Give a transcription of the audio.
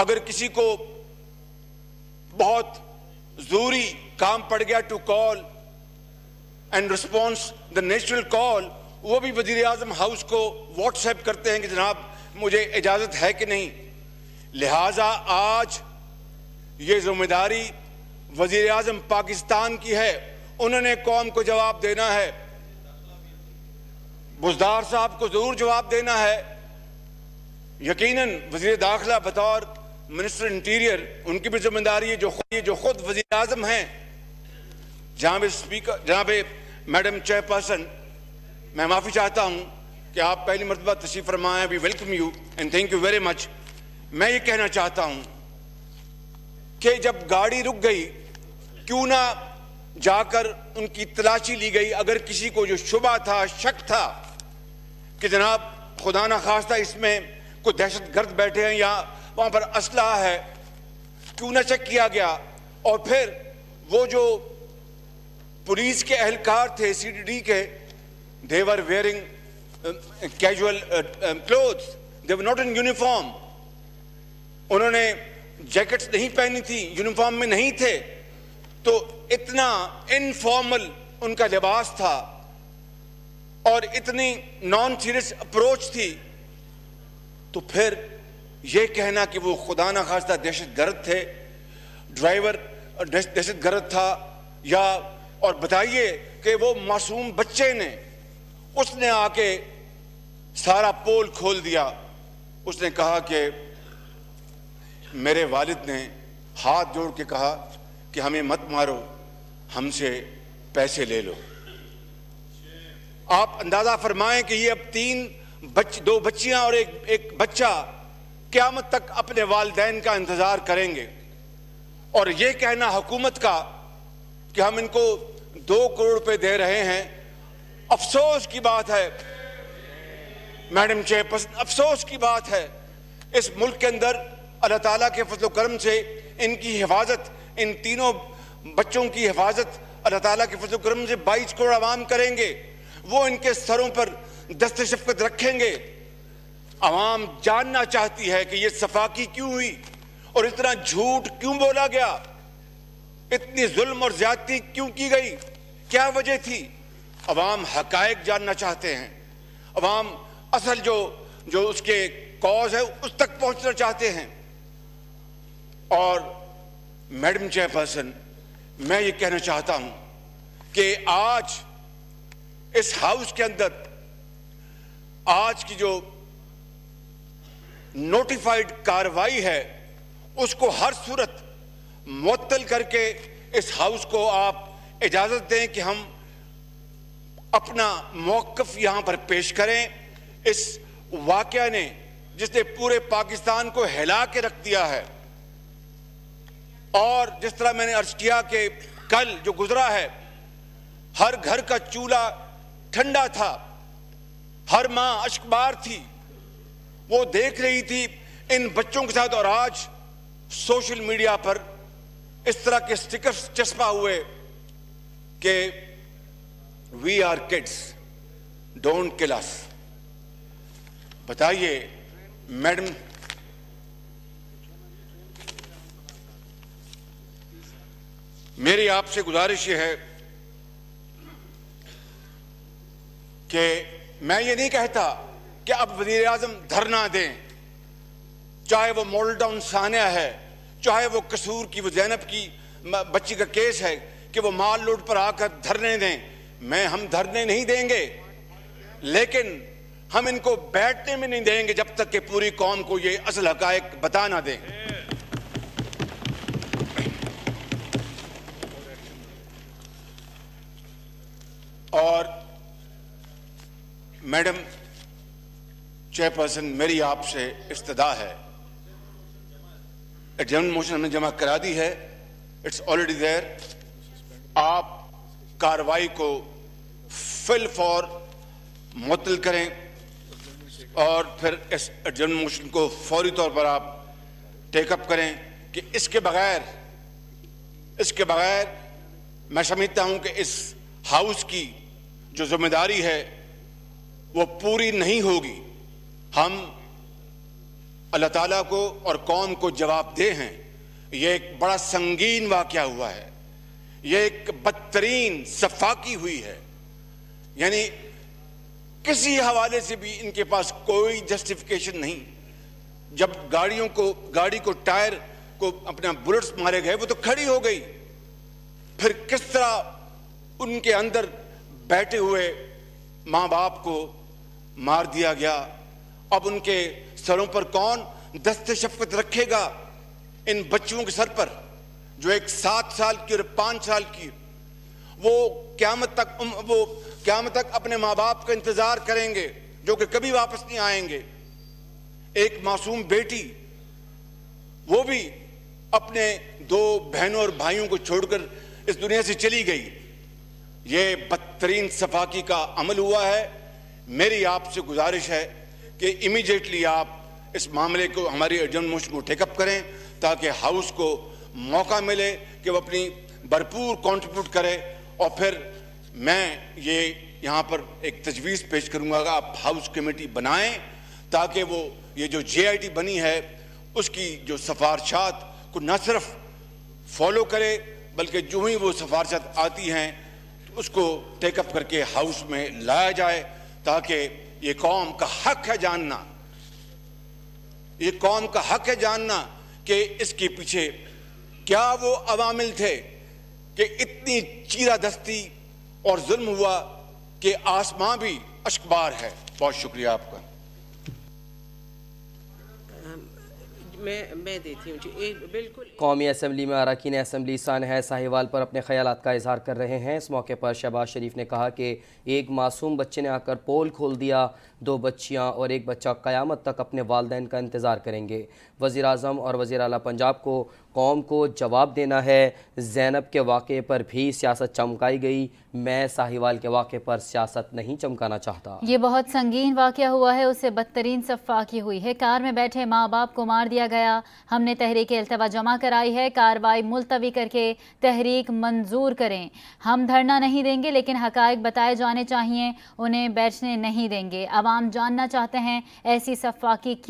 اگر کسی کو بہت ضروری کام پڑ گیا to call and response the natural call, وہ بھی وزیر اعظم ہاؤس کو واٹس ایپ کرتے ہیں کہ جناب مجھے اجازت ہے کہ نہیں. لہٰذا آج یہ ذمہ داری وزیر اعظم پاکستان کی ہے، انہوں نے قوم کو جواب دینا ہے. بزدار صاحب کو ضرور جواب دینا ہے. یقیناً وزیر داخلہ بطور منسٹر انٹیریئر ان کی بھی ذمہ داری ہے جو خود وزیر اعظم ہیں. جناب میڈم چیئر پرسن، میں معافی چاہتا ہوں کہ آپ پہلی مرتبہ تشریف فرمائے. We welcome you and thank you very much. میں یہ کہنا چاہتا ہوں کہ جب گاڑی رک گئی کیوں نہ جا کر ان کی تلاشی لی گئی. اگر کسی کو جو شبہ تھا، شک تھا کہ جناب خدا نہ خواستہ اس میں کوئی دہشت گرد بیٹھے ہیں یا وہاں پر اسلحہ ہے، کیوں نہ چیک کیا گیا. اور پھر وہ جو پولیس کے اہلکار تھے سی ڈی ڈی کے، they were wearing casual clothes, they were not in uniform. انہوں نے جیکٹس نہیں پہنی تھی، یونیفارم میں نہیں تھے، تو اتنا انفارمل ان کا لباس تھا اور اتنی نان سیریس اپروچ تھی. تو پھر یہ کہنا کہ وہ خدا نہ خواستہ دہشت گرد تھے، ڈرائیور دہشت گرد تھا، یا اور بتائیے کہ وہ معصوم بچے نے، اس نے آ کے سارا پول کھول دیا. اس نے کہا کہ میرے والد نے ہاتھ جوڑ کے کہا کہ ہمیں مت مارو، ہم سے پیسے لے لو. آپ اندازہ فرمائیں کہ یہ اب دو بچیاں اور ایک بچہ قیامت تک اپنے والدین کا انتظار کریں گے. اور یہ کہنا حکومت کا کہ ہم ان کو 2 کروڑ روپے دے رہے ہیں، افسوس کی بات ہے میڈم چیئر پرسن، افسوس کی بات ہے. اس ملک کے اندر اللہ تعالیٰ کے فضل و کرم سے ان کی حفاظت، ان تینوں بچوں کی حفاظت اللہ تعالیٰ کے فضل و کرم سے 22 کروڑ عوام کریں گے. وہ ان کے سروں پر دست شفقت رکھیں گے. عوام جاننا چاہتی ہے کہ یہ صفاقی کیوں ہوئی اور اتنا جھوٹ کیوں بولا گیا، اتنی ظلم اور زیادتی کیوں کی گئی، کیا وجہ تھی. عوام حقائق جاننا چاہتے ہیں. عوام اصل جو اس کے کاز ہے اس تک پہنچنا چاہتے ہیں. اور میڈم چیئر پرسن، میں یہ کہنا چاہتا ہوں کہ آج اس ہاؤس کے اندر آج کی جو نوٹیفائڈ کارروائی ہے اس کو ہر صورت معطل کر کے اس ہاؤس کو آپ اجازت دیں کہ ہم اپنا موقف یہاں پر پیش کریں. اس واقعہ نے جس نے پورے پاکستان کو ہلا کے رکھ دیا ہے، اور جس طرح میں نے عرض کیا کہ کل جو گزرا ہے، ہر گھر کا چولہا ٹھنڈا تھا، ہر ماں اشکبار تھی، وہ دیکھ رہی تھی ان بچوں کے ساتھ. اور آج سوشل میڈیا پر اس طرح کے سٹکرز چسپا ہوئے کہ وی آر کڈس، ڈونٹ کل اس. بتائیے میڈم، میری آپ سے گزارش یہ ہے کہ میں یہ نہیں کہتا کہ اب وزیر اعظم دھرنا دیں، چاہے وہ ماڈل ٹاؤن ثانیہ ہے، چاہے وہ قصور کی وہ زینب کی بچی کا کیس ہے کہ وہ مال لوٹ پر آ کر دھرنے دیں. ہم دھرنے نہیں دیں گے، لیکن ہم ان کو بیٹھنے میں نہیں دیں گے جب تک کہ پوری قوم کو یہ اصل حقائق بتا نہ دیں. اور میڈم چیئر پرسن، میری آپ سے استدعا ہے، ایڈجرنمنٹ موشن ہم نے جمع کرا دی ہے، اٹس آلریڈی دیر. آپ کارروائی کو فل فور معطل کریں اور پھر اس ایڈجرنمنٹ موشن کو فوری طور پر آپ ٹیک اپ کریں کہ اس کے بغیر میں سمجھتا ہوں کہ اس ہاؤس کی جو ذمہ داری ہے وہ پوری نہیں ہوگی. ہم اللہ تعالیٰ کو اور قوم کو جواب دہ ہیں۔ یہ ایک بڑا سنگین واقعہ ہوا ہے، یہ ایک بدترین سفاکی ہوئی ہے، یعنی کسی حوالے سے بھی ان کے پاس کوئی جسٹیفیکیشن نہیں۔ جب گاڑی کو ٹائر کو اپنا بلٹس مارے گئے وہ تو کھڑی ہو گئی، پھر کس طرح ان کے اندر بیٹھے ہوئے ماں باپ کو مار دیا گیا۔ اب ان کے سروں پر کون دست شفقت رکھے گا؟ ان بچوں کے سر پر جو ایک 7 سال کی اور 5 سال کی، وہ قیامت تک اپنے ماں باپ کا انتظار کریں گے جو کہ کبھی واپس نہیں آئیں گے۔ ایک معصوم بیٹی، وہ بھی اپنے 2 بہنوں اور بھائیوں کو چھوڑ کر اس دنیا سے چلی گئی۔ یہ بدترین سفاکی کا عمل ہوا ہے۔ میری آپ سے گزارش ہے کہ امیڈیٹلی آپ اس معاملے کو، ہماری ارجنٹ موشن کو ٹیک اپ کریں تاکہ ہاؤس کو موقع ملے کہ وہ اپنی بھرپور کنٹریبیوٹ کرے، اور پھر میں یہاں پر ایک تجویز پیش کروں گا کہ آپ ہاؤس کمیٹی بنائیں تاکہ وہ یہ جو جے آئی ٹی بنی ہے اس کی جو سفارشات کو نہ صرف فالو کرے بلکہ جو ہی وہ سفارشات آتی ہیں اس کو ٹیک اپ کر کے ہاؤس میں لایا جائے، تاکہ یہ قوم کا حق ہے جاننا، یہ قوم کا حق ہے جاننا کہ اس کے پیچھے کیا وہ عوامل تھے کہ اتنی چیرہ دستی اور ظلم ہوا کہ آسمان بھی اشکبار ہے۔ بہت شکریہ آپ کا۔ میں دیتی ہوں جی، بالکل۔ قومی اسمبلی میں اراکین اسمبلی سانحہ ساہیوال پر اپنے خیالات کا اظہار کر رہے ہیں۔ اس موقع پر شہباز شریف نے کہا کہ ایک معصوم بچے نے آ کر پول کھول دیا، 2 بچیاں اور 1 بچہ قیامت تک اپنے والدین کا انتظار کریں گے۔ وزیر اعظم اور وزیر اعلیٰ پنجاب کو قوم کو جواب دینا ہے۔ زینب کے واقعے پر بھی سیاست چمکائی گئی، میں ساہیوال کے واقعے پر سیاست نہیں چمکانا چاہتا۔ یہ بہت سنگین واقعہ ہوا ہے، اسے بدترین سفاکی ہوئی ہے۔ کار میں بیٹھے ماں باپ کو مار دیا گیا۔ ہم نے تحریک التوا جمع کرائی ہے، کارروائی ملتوی کر کے تحریک منظور کریں۔ ہم دھرنا نہیں دیں گے لیکن حقائق بتائے جانے چاہیے، انہیں بیٹھنے نہیں دیں گے۔ عوام جاننا چاہتے ہیں ایسی سفاکی کیوں